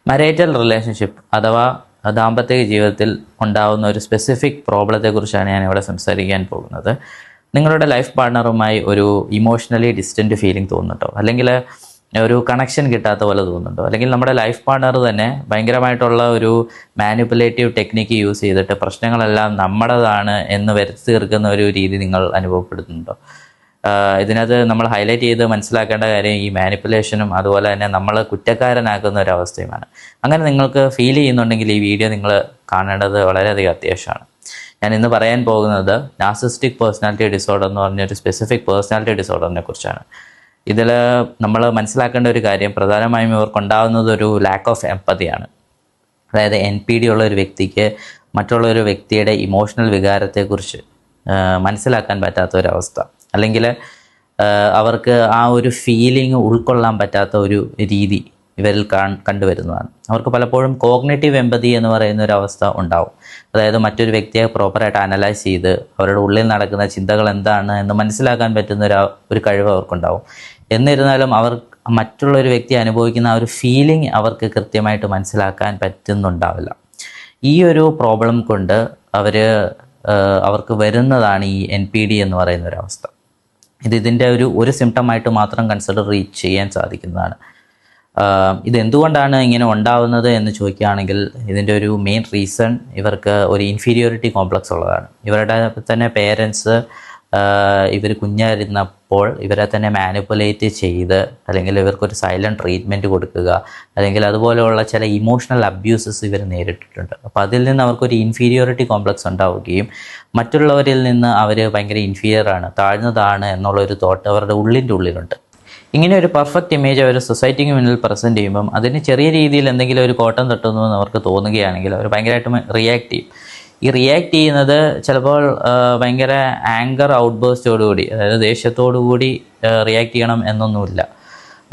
Marital relationship അഥവാ ദാമ്പത്യ ജീവിതത്തിൽ ഉണ്ടാകുന്ന ഒരു സ്പെസിഫിക് പ്രോബ്ലത്തെക്കുറിച്ചാണ് ഞാനിവിടെ സംസാരിക്കാൻ പോകുന്നത്. നിങ്ങളുടെ ലൈഫ് പാർട്ട്ണറുമായി ഒരു ഇമോഷണലി ഡിസ്റ്റൻറ്റ് ഫീലിംഗ് തോന്നുന്നുണ്ടോ, അല്ലെങ്കിൽ ഒരു കണക്ഷൻ കിട്ടാത്ത പോലെ തോന്നുന്നുണ്ടോ, അല്ലെങ്കിൽ നമ്മുടെ ലൈഫ് പാർട്ട്ണർ തന്നെ ഭയങ്കരമായിട്ടുള്ള ഒരു മാനിപ്പുലേറ്റീവ് ടെക്നിക്ക് യൂസ് ചെയ്തിട്ട് പ്രശ്നങ്ങളെല്ലാം നമ്മുടേതാണ് എന്ന് വരുത്തി തീർക്കുന്ന ഒരു രീതി നിങ്ങൾ അനുഭവപ്പെടുന്നുണ്ടോ? ഇതിനകത്ത് നമ്മൾ ഹൈലൈറ്റ് ചെയ്ത് മനസ്സിലാക്കേണ്ട കാര്യം ഈ മാനിപ്പുലേഷനും അതുപോലെ തന്നെ നമ്മൾ കുറ്റക്കാരനാക്കുന്ന ഒരവസ്ഥയുമാണ്. അങ്ങനെ നിങ്ങൾക്ക് ഫീൽ ചെയ്യുന്നുണ്ടെങ്കിൽ ഈ വീഡിയോ നിങ്ങൾ കാണേണ്ടത് വളരെയധികം അത്യാവശ്യമാണ്. ഞാൻ ഇന്ന് പറയാൻ പോകുന്നത് നാർസിസ്റ്റിക് പേഴ്സണാലിറ്റി ഡിസോർഡർ എന്ന് പറഞ്ഞൊരു സ്പെസിഫിക് പേഴ്സണാലിറ്റി ഡിസോർഡറിനെ കുറിച്ചാണ്. ഇതിൽ നമ്മൾ മനസ്സിലാക്കേണ്ട ഒരു കാര്യം, പ്രധാനമായും ഇവർക്കുണ്ടാകുന്നത് ഒരു ലാക്ക് ഓഫ് എംപതിയാണ്. അതായത് NPD ഉള്ള ഒരു വ്യക്തിക്ക് മറ്റുള്ള ഒരു വ്യക്തിയുടെ ഇമോഷണൽ വികാരത്തെക്കുറിച്ച് മനസ്സിലാക്കാൻ പറ്റാത്ത ഒരവസ്ഥ, അല്ലെങ്കിൽ അവർക്ക് ആ ഒരു ഫീലിംഗ് ഉൾക്കൊള്ളാൻ പറ്റാത്ത ഒരു രീതി ഇവരിൽ കണ്ടുവരുന്നതാണ്. അവർക്ക് പലപ്പോഴും കോഗ്നേറ്റീവ് എംപതി എന്ന് പറയുന്ന ഒരു അവസ്ഥ ഉണ്ടാവും. അതായത് മറ്റൊരു വ്യക്തിയെ പ്രോപ്പറായിട്ട് അനലൈസ് ചെയ്ത് അവരുടെ ഉള്ളിൽ നടക്കുന്ന ചിന്തകൾ എന്താണ് എന്ന് മനസ്സിലാക്കാൻ പറ്റുന്ന ഒരു കഴിവ് അവർക്കുണ്ടാവും. എന്നിരുന്നാലും അവർ മറ്റുള്ളൊരു വ്യക്തി അനുഭവിക്കുന്ന ആ ഒരു ഫീലിംഗ് അവർക്ക് കൃത്യമായിട്ട് മനസ്സിലാക്കാൻ പറ്റുന്നുണ്ടാവില്ല. ഈ ഒരു പ്രോബ്ലം കൊണ്ട് അവർക്ക് വരുന്നതാണ് ഈ NPD എന്ന് പറയുന്ന ഒരു അവസ്ഥ. ഇതിൻ്റെ ഒരു സിംറ്റമായിട്ട് മാത്രം കൺസിഡർ ചെയ്യാൻ സാധിക്കുന്നതാണ്. ഇതെന്തുകൊണ്ടാണ് ഇങ്ങനെ ഉണ്ടാവുന്നത് എന്ന് ചോദിക്കുകയാണെങ്കിൽ ഇതിൻ്റെ ഒരു മെയിൻ റീസൺ ഇവർക്ക് ഒരു ഇൻഫീരിയോറിറ്റി കോംപ്ലക്സ് ഉള്ളതാണ്. ഇവരുടെ തന്നെ പേരൻസ് ഇവർ കുഞ്ഞായിരുന്നപ്പോൾ ഇവരെ തന്നെ മാനിപ്പുലേറ്റ് ചെയ്ത്, അല്ലെങ്കിൽ ഇവർക്കൊരു സൈലൻറ്റ് ട്രീറ്റ്മെൻറ്റ് കൊടുക്കുക, അല്ലെങ്കിൽ അതുപോലെയുള്ള ചില ഇമോഷണൽ അബ്യൂസസ് ഇവർ നേരിട്ടിട്ടുണ്ട്. അപ്പോൾ അതിൽ നിന്ന് അവർക്കൊരു ഇൻഫീരിയോറിറ്റി കോംപ്ലക്സ് ഉണ്ടാവുകയും മറ്റുള്ളവരിൽ നിന്ന് അവർ ഭയങ്കര ഇൻഫീരിയറാണ്, താഴ്ന്നതാണ് എന്നുള്ളൊരു തോട്ട് അവരുടെ ഉള്ളിലുണ്ട്. ഇങ്ങനെ ഒരു പെർഫെക്റ്റ് ഇമേജ് അവർ സൊസൈറ്റിക്ക് മുന്നിൽ പ്രസൻറ്റ് ചെയ്യുമ്പം അതിന് ചെറിയ രീതിയിൽ എന്തെങ്കിലും ഒരു കോട്ടം തട്ടുന്നു എന്ന് അവർക്ക് തോന്നുകയാണെങ്കിൽ അവർ ഭയങ്കരമായിട്ടും റിയാക്ട് ചെയ്യും. ഈ റിയാക്ട് ചെയ്യുന്നത് ചിലപ്പോൾ ഭയങ്കര ആങ്കർ ഔട്ട്ബേസ്റ്റോടുകൂടി, അതായത് ദേഷ്യത്തോടുകൂടി റിയാക്ട് ചെയ്യണം എന്നൊന്നുമില്ല.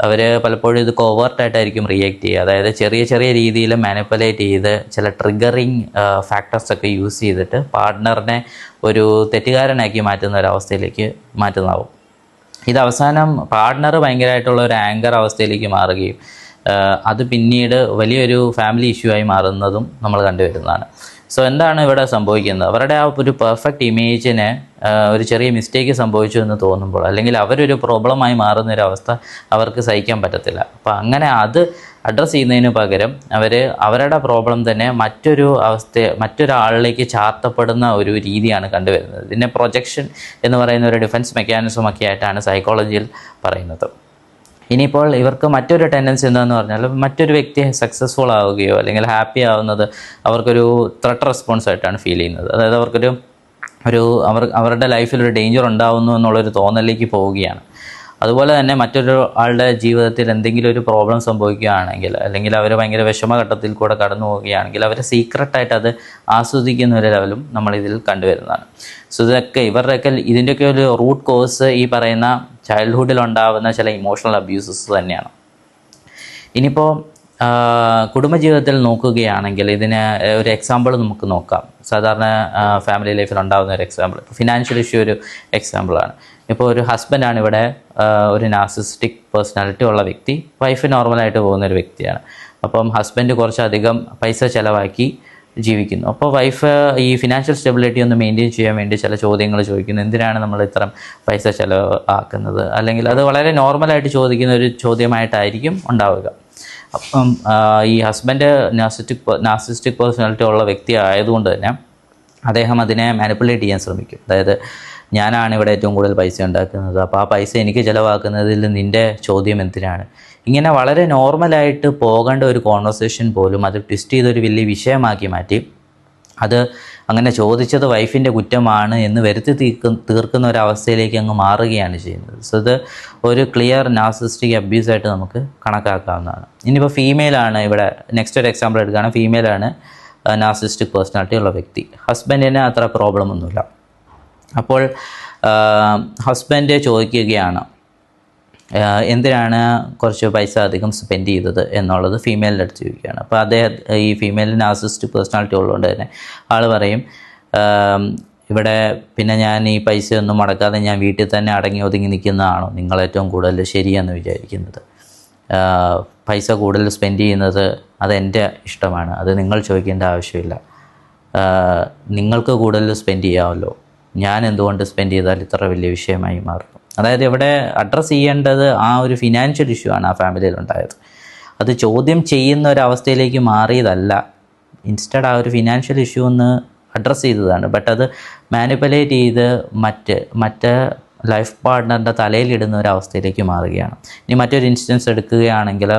അവർ പലപ്പോഴും ഇത് കോവേർട്ടായിട്ടായിരിക്കും റിയാക്ട് ചെയ്യുക. അതായത് ചെറിയ ചെറിയ രീതിയിൽ മാനിപ്പുലേറ്റ് ചെയ്ത് ചില ട്രിഗറിങ് ഫാക്ടേഴ്സൊക്കെ യൂസ് ചെയ്തിട്ട് പാർട്ട്ണറിനെ ഒരു തെറ്റുകാരനാക്കി മാറ്റുന്ന ഒരവസ്ഥയിലേക്ക് മാറ്റുന്നതാവും. ഇത് അവസാനം പാർട്ട്ണർ ഭയങ്കരമായിട്ടുള്ള ഒരു ആങ്കർ അവസ്ഥയിലേക്ക് മാറുകയും അത് പിന്നീട് വലിയൊരു ഫാമിലി ഇഷ്യൂ ആയി മാറുന്നതും നമ്മൾ കണ്ടുവരുന്നതാണ്. സോ എന്താണ് ഇവിടെ സംഭവിക്കുന്നത്? അവരുടെ ആ ഒരു പെർഫെക്റ്റ് ഇമേജിന് ഒരു ചെറിയ മിസ്റ്റേക്ക് സംഭവിച്ചു എന്ന് തോന്നുമ്പോൾ, അല്ലെങ്കിൽ അവരൊരു പ്രോബ്ലമായി മാറുന്നൊരവസ്ഥ അവർക്ക് സഹിക്കാൻ പറ്റത്തില്ല. അപ്പോൾ അങ്ങനെ അത് അഡ്രസ്സ് ചെയ്യുന്നതിന് പകരം അവരുടെ പ്രോബ്ലം തന്നെ മറ്റൊരാളിലേക്ക് ചാർത്തപ്പെടുന്ന ഒരു രീതിയാണ് കണ്ടുവരുന്നത്. ഇതിനെ പ്രൊജക്ഷൻ എന്ന് പറയുന്ന ഒരു ഡിഫൻസ് മെക്കാനിസം ഒക്കെ ആയിട്ടാണ് സൈക്കോളജിയിൽ പറയുന്നത്. ഇനിയിപ്പോൾ ഇവർക്ക് മറ്റൊരു ടെൻഡൻസി എന്താണെന്ന് പറഞ്ഞാൽ, മറ്റൊരു വ്യക്തി സക്സസ്ഫുൾ ആവുകയോ അല്ലെങ്കിൽ ഹാപ്പി ആവുന്നത് അവർക്കൊരു ത്രെട്ട് റെസ്പോൺസ് ആയിട്ടാണ് ഫീൽ ചെയ്യുന്നത്. അതായത് അവരുടെ ലൈഫിലൊരു ഡേഞ്ചർ ഉണ്ടാവുന്നു എന്നുള്ളൊരു തോന്നലിലേക്ക് പോവുകയാണ്. അതുപോലെ തന്നെ മറ്റൊരു ആളുടെ ജീവിതത്തിൽ എന്തെങ്കിലും ഒരു പ്രോബ്ലം സംഭവിക്കുകയാണെങ്കിൽ, അല്ലെങ്കിൽ അവർ ഭയങ്കര വിഷമഘട്ടത്തിൽ കൂടെ കടന്നു പോവുകയാണെങ്കിൽ അവർ സീക്രട്ടായിട്ട് അത് ആസ്വദിക്കുന്ന ഒരു ലെവലും നമ്മളിതിൽ കണ്ടുവരുന്നതാണ്. സോ ഇതിൻ്റെയൊക്കെ ഒരു റൂട്ട് കോസ് ഈ പറയുന്ന ചൈൽഡ്ഹുഡിൽ ഉണ്ടാകുന്ന ചില ഇമോഷണൽ അബ്യൂസസ് തന്നെയാണ്. ഇനിയിപ്പോൾ കുടുംബജീവിതത്തിൽ നോക്കുകയാണെങ്കിൽ ഇതിന് ഒരു എക്സാമ്പിൾ നമുക്ക് നോക്കാം. സാധാരണ ഫാമിലി ലൈഫിൽ ഉണ്ടാകുന്ന ഒരു എക്സാമ്പിൾ, ഫിനാൻഷ്യൽ ഇഷ്യൂ ഒരു എക്സാമ്പിളാണ്. ഇപ്പോൾ ഒരു ഹസ്ബൻഡാണ് ഇവിടെ ഒരു നാർസിസ്റ്റിക് പേഴ്സണാലിറ്റി ഉള്ള വ്യക്തി, വൈഫ് നോർമലായിട്ട് പോകുന്ന ഒരു വ്യക്തിയാണ്. അപ്പം ഹസ്ബൻഡ് കുറച്ചധികം പൈസ ചിലവാക്കി ജീവിക്കുന്നു. അപ്പോൾ വൈഫ് ഈ ഫിനാൻഷ്യൽ സ്റ്റെബിലിറ്റി ഒന്ന് മെയിൻറ്റെയിൻ ചെയ്യാൻ വേണ്ടി ചില ചോദ്യങ്ങൾ ചോദിക്കുന്നു. എന്തിനാണ് നമ്മൾ ഇത്ര പൈസ ചിലവ് ആക്കുന്നത്? അല്ലെങ്കിൽ അത് വളരെ നോർമലായിട്ട് ചോദിക്കുന്ന ഒരു ചോദ്യമായിട്ടായിരിക്കും ഉണ്ടാവുക. അപ്പം ഈ ഹസ്ബൻഡ് നാർസിസ്റ്റിക് പേഴ്സണാലിറ്റി ഉള്ള വ്യക്തി ആയതുകൊണ്ട് തന്നെ അദ്ദേഹം അതിനെ മാനിപ്പുലേറ്റ് ചെയ്യാൻ ശ്രമിക്കും. അതായത് ഞാനാണ് ഇവിടെ ഏറ്റവും കൂടുതൽ പൈസ ഉണ്ടാക്കുന്നത്, അപ്പോൾ ആ പൈസ എനിക്ക് ചിലവാക്കുന്നതിൽ നിൻ്റെ ചോദ്യം എന്തിനാണ്? ഇങ്ങനെ വളരെ നോർമലായിട്ട് പോകേണ്ട ഒരു കോൺവെർസേഷൻ പോലും അത് ട്വിസ്റ്റ് ചെയ്തൊരു വലിയ വിഷയമാക്കി മാറ്റി അത് അങ്ങനെ ചോദിച്ചത് വൈഫിൻ്റെ കുറ്റമാണ് എന്ന് വരുത്തി തീർക്കുന്ന ഒരവസ്ഥയിലേക്ക് അങ്ങ് മാറുകയാണ് ചെയ്യുന്നത്. സോ ഇത് ഒരു ക്ലിയർ നാർസിസ്റ്റിക് അബ്യൂസായിട്ട് നമുക്ക് കണക്കാക്കാവുന്നതാണ്. ഇനിയിപ്പോൾ ഫീമെയിലാണ് ഇവിടെ നെക്സ്റ്റ് ഒരു എക്സാമ്പിൾ എടുക്കുകയാണ്. ഫീമെയിലാണ് നാർസിസ്റ്റിക് പേഴ്സണാലിറ്റി ഉള്ള വ്യക്തി. ഹസ്ബൻഡിന് അത്ര പ്രോബ്ലം ഒന്നുമില്ല. അപ്പോൾ ഹസ്ബൻഡ് ചോദിക്കുകയാണ് എന്തിനാണ് കുറച്ച് പൈസ അധികം സ്പെൻഡ് ചെയ്തത് എന്നുള്ളത് ഫീമെയിലിൻ്റെ അടുത്ത് ചോദിക്കുകയാണ്. അപ്പോൾ ഈ ഫീമെയിലിന് നാർസിസ്റ്റിക് പേഴ്സണാലിറ്റി ഉള്ളതുകൊണ്ട് തന്നെ ആൾ പറയും, ഇവിടെ പിന്നെ ഞാൻ ഈ പൈസയൊന്നും മുടക്കാതെ ഞാൻ വീട്ടിൽ തന്നെ അടങ്ങി ഒതുങ്ങി നിൽക്കുന്നതാണോ നിങ്ങൾ ഏറ്റവും കൂടുതൽ ശരിയെന്ന് വിചാരിക്കുന്നത്? പൈസ കൂടുതൽ സ്പെൻഡ് ചെയ്യുന്നത് അതെൻ്റെ ഇഷ്ടമാണ്, അത് നിങ്ങൾ ചോദിക്കേണ്ട ആവശ്യമില്ല. നിങ്ങൾക്ക് കൂടുതൽ സ്പെൻഡ് ചെയ്യാമല്ലോ, ഞാൻ എന്തുകൊണ്ട് സ്പെൻഡ് ചെയ്താൽ ഇത്ര വലിയ വിഷയമായി മാറുന്നു. അതായത് ഇവിടെ അഡ്രസ്സ് ചെയ്യേണ്ടത് ആ ഒരു ഫിനാൻഷ്യൽ ഇഷ്യൂ ആണ് ആ ഫാമിലിയിൽ ഉണ്ടായത്. അത് ചോദ്യം ചെയ്യുന്ന ഒരവസ്ഥയിലേക്ക് മാറിയതല്ല, ഇൻസ്റ്റഡ് ആ ഒരു ഫിനാൻഷ്യൽ ഇഷ്യൂ ഒന്ന് അഡ്രസ്സ് ചെയ്തതാണ്. ബട്ട് അത് മാനിപ്പുലേറ്റ് ചെയ്ത് മറ്റ് ലൈഫ് പാർട്ട്ണറിൻ്റെ തലയിലിടുന്ന ഒരവസ്ഥയിലേക്ക് മാറുകയാണ്. ഇനി മറ്റൊരു ഇൻസ്റ്റൻസ് എടുക്കുകയാണെങ്കിൽ,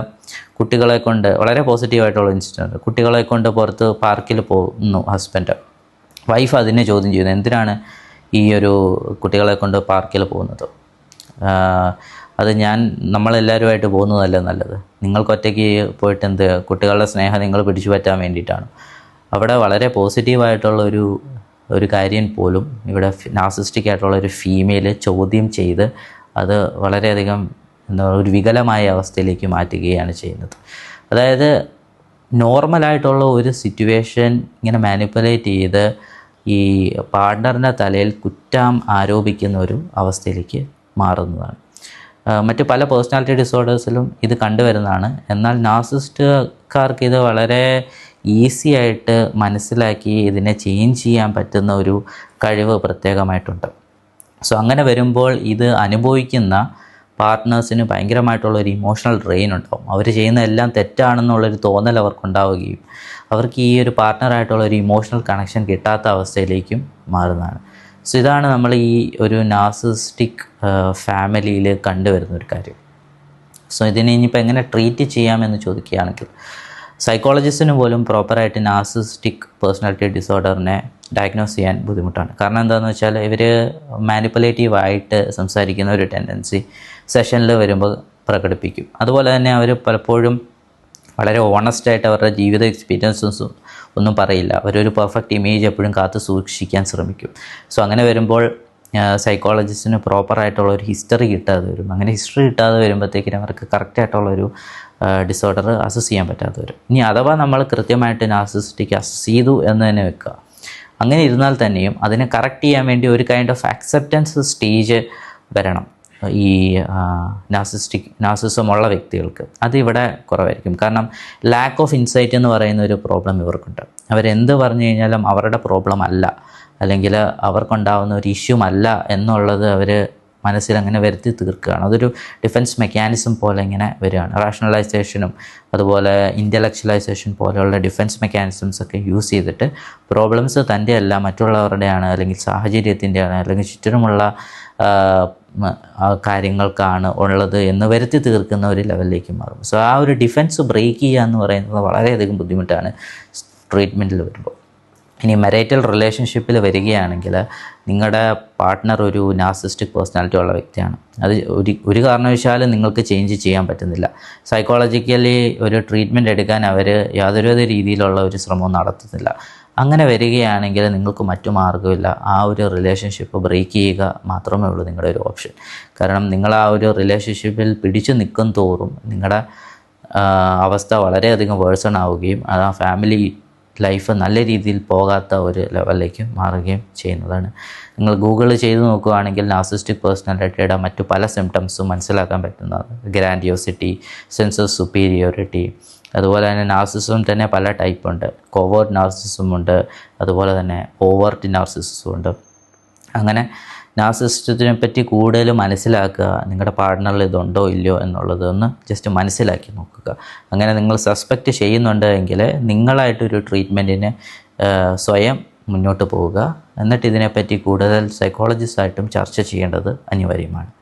കുട്ടികളെ കൊണ്ട് വളരെ പോസിറ്റീവായിട്ടുള്ള ഇൻസ്റ്റൻസ്, കുട്ടികളെ കൊണ്ട് പുറത്ത് പാർക്കിൽ പോകുന്നു ഹസ്ബൻഡ്, വൈഫ് അതിനെ ചോദ്യം ചെയ്യുന്നു, എന്തിനാണ് ഈ ഒരു കുട്ടികളെ കൊണ്ട് പാർക്കിൽ പോകുന്നത്, അത് നമ്മളെല്ലാവരുമായിട്ട് പോകുന്നതല്ല നല്ലത്, നിങ്ങൾക്കൊറ്റയ്ക്ക് പോയിട്ട് എന്ത്, കുട്ടികളുടെ സ്നേഹം നിങ്ങൾ പിടിച്ചു പറ്റാൻ വേണ്ടിയിട്ടാണ്. അവിടെ വളരെ പോസിറ്റീവായിട്ടുള്ള ഒരു കാര്യം പോലും ഇവിടെ നാർസിസ്റ്റിക് ആയിട്ടുള്ള ഒരു ഫീമെയിൽ ചോദ്യം ചെയ്ത് അത് വളരെയധികം ഒരു വികലമായ അവസ്ഥയിലേക്ക് മാറ്റുകയാണ് ചെയ്യുന്നത്. അതായത് നോർമലായിട്ടുള്ള ഒരു സിറ്റുവേഷൻ ഇങ്ങനെ മാനിപ്പുലേറ്റ് ചെയ്ത് ഈ പാർട്ട്ണറിൻ്റെ തലയിൽ കുറ്റം ആരോപിക്കുന്ന ഒരു അവസ്ഥയിലേക്ക് മാറുന്നതാണ്. മറ്റ് പല പേഴ്സണാലിറ്റി ഡിസോർഡേഴ്സിലും ഇത് കണ്ടുവരുന്നതാണ്. എന്നാൽ നാർസിസ്റ്റുകാർക്ക് ഇത് വളരെ ഈസി ആയിട്ട് മനസ്സിലാക്കി ഇതിനെ ചേഞ്ച് ചെയ്യാൻ പറ്റുന്ന ഒരു കഴിവ് പ്രത്യേകമായിട്ടുണ്ട്. സോ അങ്ങനെ വരുമ്പോൾ ഇത് അനുഭവിക്കുന്ന പാർട്ട്നേഴ്സിന് ഭയങ്കരമായിട്ടുള്ളൊരു ഇമോഷണൽ ഡ്രെയിൻ ഉണ്ടാവും. അവർ ചെയ്യുന്ന എല്ലാം തെറ്റാണെന്നുള്ളൊരു തോന്നൽ അവർക്കുണ്ടാവുകയും അവർക്ക് ഈ ഒരു പാർട്ട്ണറായിട്ടുള്ളൊരു ഇമോഷണൽ കണക്ഷൻ കിട്ടാത്ത അവസ്ഥയിലേക്കും മാറുന്നതാണ്. സോ ഇതാണ് നമ്മൾ ഈ ഒരു നാർസിസ്റ്റിക് ഫാമിലിയിൽ കണ്ടുവരുന്ന ഒരു കാര്യം. സോ ഇതിനെ ഇനിയിപ്പോൾ എങ്ങനെ ട്രീറ്റ് ചെയ്യാമെന്ന് ചോദിക്കുകയാണെങ്കിൽ, സൈക്കോളജിസ്റ്റിന് പോലും പ്രോപ്പറായിട്ട് നാർസിസ്റ്റിക് പേഴ്സണാലിറ്റി ഡിസോർഡറിനെ ഡയഗ്നോസ് ചെയ്യാൻ ബുദ്ധിമുട്ടാണ്. കാരണം എന്താണെന്ന് വെച്ചാൽ ഇവർ മാനിപ്പുലേറ്റീവായിട്ട് സംസാരിക്കുന്ന ഒരു ടെൻഡൻസി സെഷനിൽ വരുമ്പോൾ പ്രകടിപ്പിക്കും. അതുപോലെ തന്നെ അവർ പലപ്പോഴും വളരെ ഓണസ്റ്റായിട്ട് അവരുടെ ജീവിത എക്സ്പീരിയൻസസും ഒന്നും പറയില്ല. അവരൊരു പെർഫെക്റ്റ് ഇമേജ് എപ്പോഴും കാത്തു സൂക്ഷിക്കാൻ ശ്രമിക്കും. സോ അങ്ങനെ വരുമ്പോൾ സൈക്കോളജിസ്റ്റിന് പ്രോപ്പറായിട്ടുള്ള ഒരു ഹിസ്റ്ററി കിട്ടാതെ വരും. അങ്ങനെ ഹിസ്റ്ററി കിട്ടാതെ വരുമ്പോഴത്തേക്കിനും അവർക്ക് കറക്റ്റായിട്ടുള്ളൊരു ഡിസോർഡർ അസസ് ചെയ്യാൻ പറ്റാതെ വരും. ഇനി അഥവാ നമ്മൾ കൃത്യമായിട്ട് നാർസിസ്റ്റിക് അസസ് ചെയ്തു എന്ന് തന്നെ വെക്കുക. അങ്ങനെ ഇരുന്നാൽ തന്നെയും അതിനെ കറക്റ്റ് ചെയ്യാൻ വേണ്ടി ഒരു കൈൻഡ് ഓഫ് അക്സെപ്റ്റൻസ് സ്റ്റേജ് വരണം ഈ നാർസിസം ഉള്ള വ്യക്തികൾക്ക്. അതിവിടെ കുറവായിരിക്കും. കാരണം ലാക്ക് ഓഫ് ഇൻസൈറ്റ് എന്ന് പറയുന്ന ഒരു പ്രോബ്ലം ഇവർക്കുണ്ട്. അവരെന്ത് പറഞ്ഞു കഴിഞ്ഞാലും അവരുടെ പ്രോബ്ലം അല്ല, അല്ലെങ്കിൽ അവർക്കുണ്ടാവുന്ന ഒരു ഇഷ്യൂ അല്ല എന്നുള്ളത് അവർ മനസ്സിലങ്ങനെ വരുത്തി തീർക്കുകയാണ്. അതൊരു ഡിഫൻസ് മെക്കാനിസം പോലെ ഇങ്ങനെ വരികയാണ്. റാഷണലൈസേഷനും അതുപോലെ ഇൻ്റലക്ച്വലൈസേഷൻ പോലെയുള്ള ഡിഫൻസ് മെക്കാനിസംസ് ഒക്കെ യൂസ് ചെയ്തിട്ട് പ്രോബ്ലംസ് തൻ്റെ അല്ല മറ്റുള്ളവരുടെയാണ്, അല്ലെങ്കിൽ സാഹചര്യത്തിൻ്റെയാണ്, അല്ലെങ്കിൽ ചുറ്റിനുമുള്ള കാര്യങ്ങൾക്കാണ് ഉള്ളത് എന്ന് വരുത്തി തീർക്കുന്ന ഒരു ലെവലിലേക്ക് മാറും. സോ ആ ഒരു ഡിഫൻസ് ബ്രേക്ക് ചെയ്യുക എന്ന് പറയുന്നത് വളരെയധികം ബുദ്ധിമുട്ടാണ് ട്രീറ്റ്മെൻറ്റിൽ വരുമ്പോൾ. ഇനി മെറൈറ്റൽ റിലേഷൻഷിപ്പിൽ വരികയാണെങ്കിൽ നിങ്ങളുടെ പാർട്ട്ണർ ഒരു നാർസിസ്റ്റിക് പേഴ്സണാലിറ്റി ഉള്ള വ്യക്തിയാണ്. അത് ഒരു കാരണവശാലും നിങ്ങൾക്ക് ചേഞ്ച് ചെയ്യാൻ പറ്റുന്നില്ല. സൈക്കോളജിക്കലി ഒരു ട്രീറ്റ്മെൻറ്റ് എടുക്കാൻ അവർ യാതൊരു രീതിയിലുള്ള ഒരു ശ്രമവും നടത്തുന്നില്ല. അങ്ങനെ വരികയാണെങ്കിൽ നിങ്ങൾക്ക് മറ്റു മാർഗ്ഗമില്ല, ആ ഒരു റിലേഷൻഷിപ്പ് ബ്രേക്ക് ചെയ്യുക മാത്രമേ ഉള്ളൂ നിങ്ങളുടെ ഒരു ഓപ്ഷൻ. കാരണം നിങ്ങൾ ആ ഒരു റിലേഷൻഷിപ്പിൽ പിടിച്ചു നിൽക്കും തോറും നിങ്ങളുടെ അവസ്ഥ വളരെയധികം വേഴ്സൺ ആവുകയും ആ ഫാമിലി ലൈഫ് നല്ല രീതിയിൽ പോകാത്ത ഒരു ലെവലിലേക്ക് മാറുകയും ചെയ്യുന്നതാണ്. നിങ്ങൾ ഗൂഗിൾ ചെയ്ത് നോക്കുകയാണെങ്കിൽ നാർസിസ്റ്റിക് പേഴ്സണാലിറ്റിയുടെ മറ്റു പല സിംറ്റംസും മനസ്സിലാക്കാൻ പറ്റുന്നതാണ്. ഗ്രാൻഡിയോസിറ്റി, സെൻസ് ഓഫ് സുപ്പീരിയോറിറ്റി, അതുപോലെ തന്നെ നാർസിസം തന്നെ പല ടൈപ്പ് ഉണ്ട്. കോവേർട്ട് നാർസിസം ഉണ്ട്, അതുപോലെ തന്നെ ഓവേർട്ട് നാർസിസം ഉണ്ട്. അങ്ങനെ നാർസിസത്തിനെ പറ്റി കൂടുതൽ മനസ്സിലാക്കുക, നിങ്ങളുടെ പാർട്ട്ണറിൽ ഇതുണ്ടോ ഇല്ലയോ എന്നുള്ളത് ഒന്ന് ജസ്റ്റ് മനസ്സിലാക്കി നോക്കുക. അങ്ങനെ നിങ്ങൾ സസ്പെക്റ്റ് ചെയ്യുന്നുണ്ട് എങ്കിൽ നിങ്ങളായിട്ടൊരു ട്രീറ്റ്മെൻറ്റിന് സ്വയം മുന്നോട്ട് പോവുക. എന്നിട്ട് ഇതിനെപ്പറ്റി കൂടുതൽ സൈക്കോളജിസ്റ്റായിട്ടും ചർച്ച ചെയ്യേണ്ടത് അനിവാര്യമാണ്.